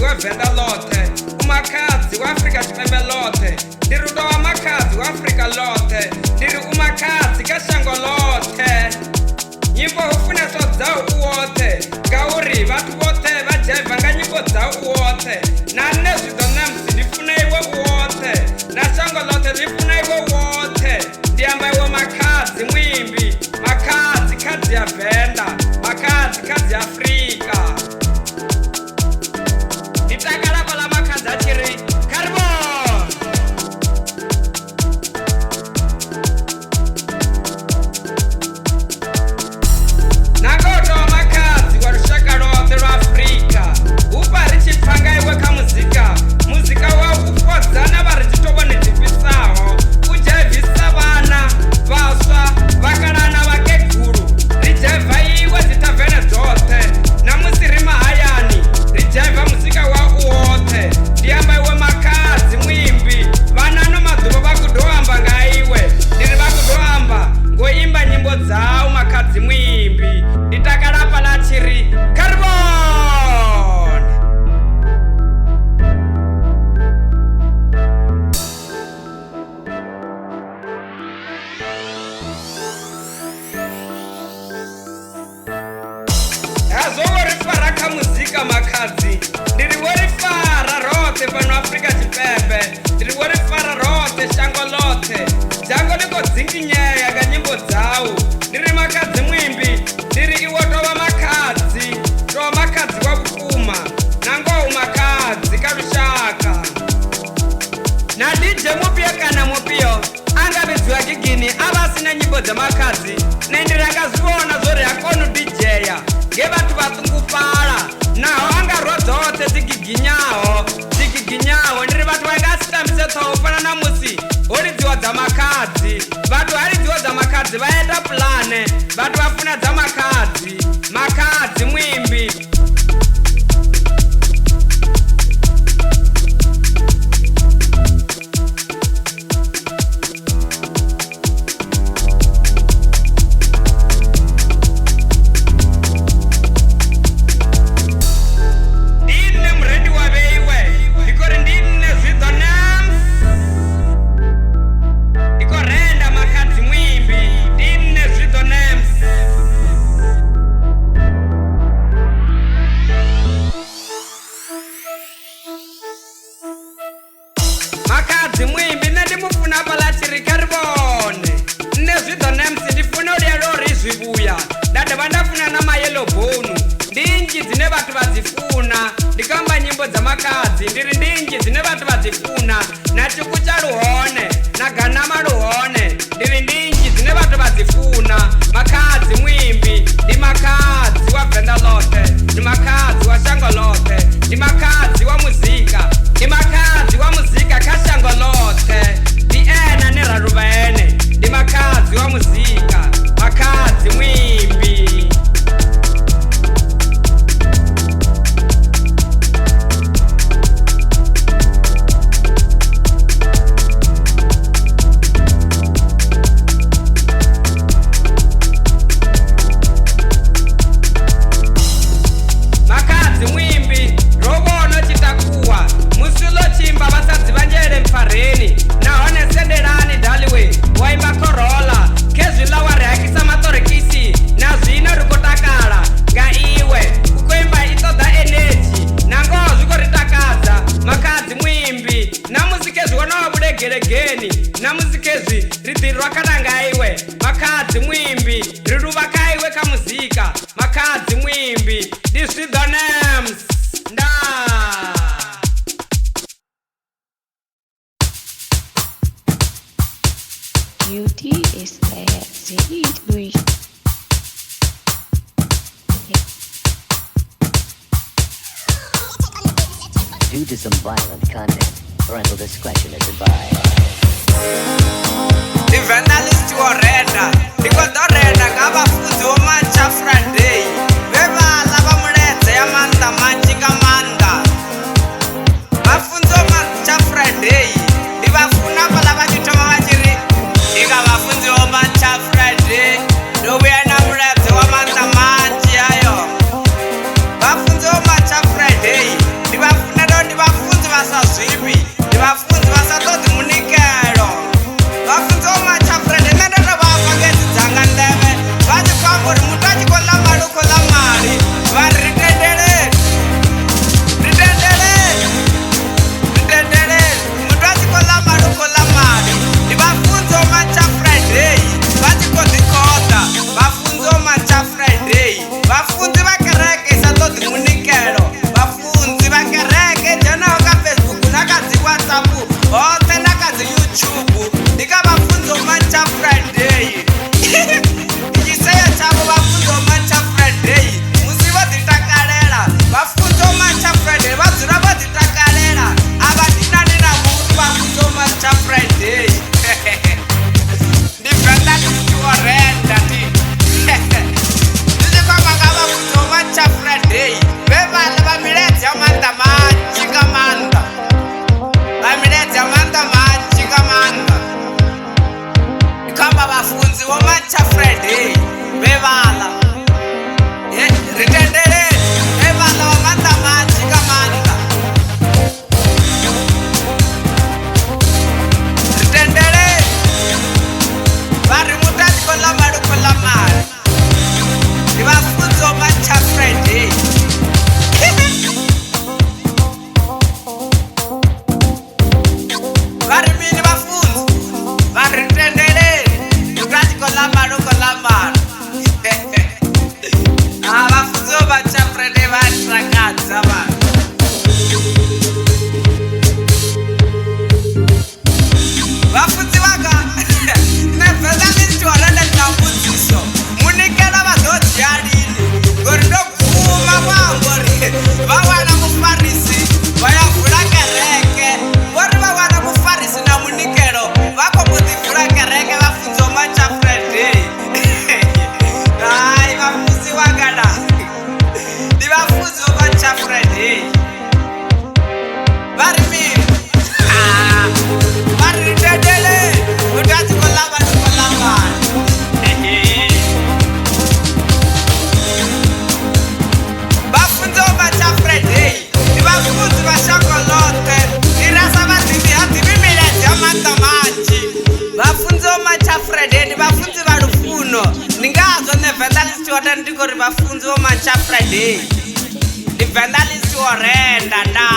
umakadzi weVenda lothe, umakadzi weAfrika Tshipembe lothe, ndiri rudo wa makadzi weAfrika lothe, ndiri umakadzi kashango lothe. Nyimbo hufuneso dzau uwothe, ngauri vhathu vothe vajaiva nga nyimbo dzau uwothe, na nne zwiḓo namusi ndi funa iwe uwothe, na shango lothe ḽi funa iwe uwothe. Ndi amba iwe makadzi muimbi, makadzi khadzi ya Venda, makadzi khadzi ya Afrika. Ndi takala fhaḽa makadzi a tshi ri Karibon. Nangoto makadzi wa lushaka lothe lwa Afrika, upa ri tshi pfa nga iwe kha muzika, muzika wa u fhodza na vha ri tshi tou vhone tshifhisaho, u jaivisa vhana vhaswa vhakalana vhakegulu, ri jaiva iwe dzithavene dzoṱhe, na musi ri mahayani ri jaiva muzika wa u woṱhe. Ndi amba iwe makadzi muimbi, vhana ano maḓuvha vha khou ḓo amba nga iwe, ndi ri vha khou ḓo amba ngo imba nyimbo dzau makadzi muimbi. Ndi takala fhaḽa tshi ri Karibon. Hazwo wo ri fara kha muzika makadzi, ndiri wo ri fara roṱhe fhano Afrika Tshipembe, ndiri wo ri fara roṱhe shango ḽoṱhe, dzhango ḽi khou dzinginyea nga nyimbo dzau. Ndiri makadzi muimbi, ndiri iwo tovha makadzi, tovha makadzi wa vhukuma, na ngoho makadzi kha lushaka. Na DJ mupio kana mupio anga vhidziwa gigini ava asina nyimbo dza makadzi, nṋe ndiri anga zwivhona zwori ha kona u DJa nge vhathu vhaṱungufhala, naho anga rwa dzoṱhe dzigiginyaho, ndiri vhathu vha nga si tambise ṱhoho u fana na musi ho lidziwa dza makadzi. Vhathu ha lidziwa dza makadzi vha ita pulane, vhathu vha funa dza makadzi, makadzi muimbi. Makadzi muimbi nṋe ndi mufuna fhaḽa tshi ri Karibon. Nṋe zwiḓo namusi ndi funa u liela uri zwi vhuya, nda dovha nda funa na mayellow bone. Ndi nnzhi dzine vhathu vha dzi funa, ndi khou amba nyimbo dza makadzi, ndiri ndi nnzhi dzine vhathu vha dzi funa, na Tshukutsha luhone na Ganama luhone, ndiri ndi nnzhi dzine vhathu vha dzi funa. Makadzi muimbi, ndi makadzi wa Venda lothe, ndi makadzi wa shango lothe, ndi makadzi wa muzika, ndi makadzi wa muzika kha shango lothe. Ndi ene ane ra luvha ene, ndi makadzi wa muzika, makadzi muimbi. Makadzi muimbi, ro vhona tshitakuwa musi ḽo tshimba vhasadzi vhanzhele mpfareni, nahone sendelani daliwe wa imba Corolla, khezwiḽa wa ri hakisa maṱorekisi, na zwino ri khou takala nga iwe, u khou imba i ṱoḓa energy, na ngoho zwi khou ri takadza makadzi muimbi. Na musi khezwi wo no wa vhulegelegeni, na musi khezwi ri ḓi rwa kana nga iwe makadzi muimbi, ri luvha kha iwe kha muzika makadzi muimbi. Ndi zwiḓo names ndaa. Beauty is there, see it durch. Due to some violent content, parental discretion is advised. Ndi Venda list wo renda, ndi khou ḓo renda nga vhafunzi vho Matsha Friday, vhe vhaḽa vha muledze ya maanḓa manzhi nga maanḓa. Vhafunzi vho Matsha Friday ndi vha funa fhaḽa vha tshi thoma vha tshi ri ndi nga vhafunzi vho Matsha Friday, ndo vhuya na muledze wa maanḓa manzhi ayo. Vhafunzi vho Matsha Friday ndi vha funa kuti watandikori vafunzi vomancha Friday ndibva ndalisi orenda nda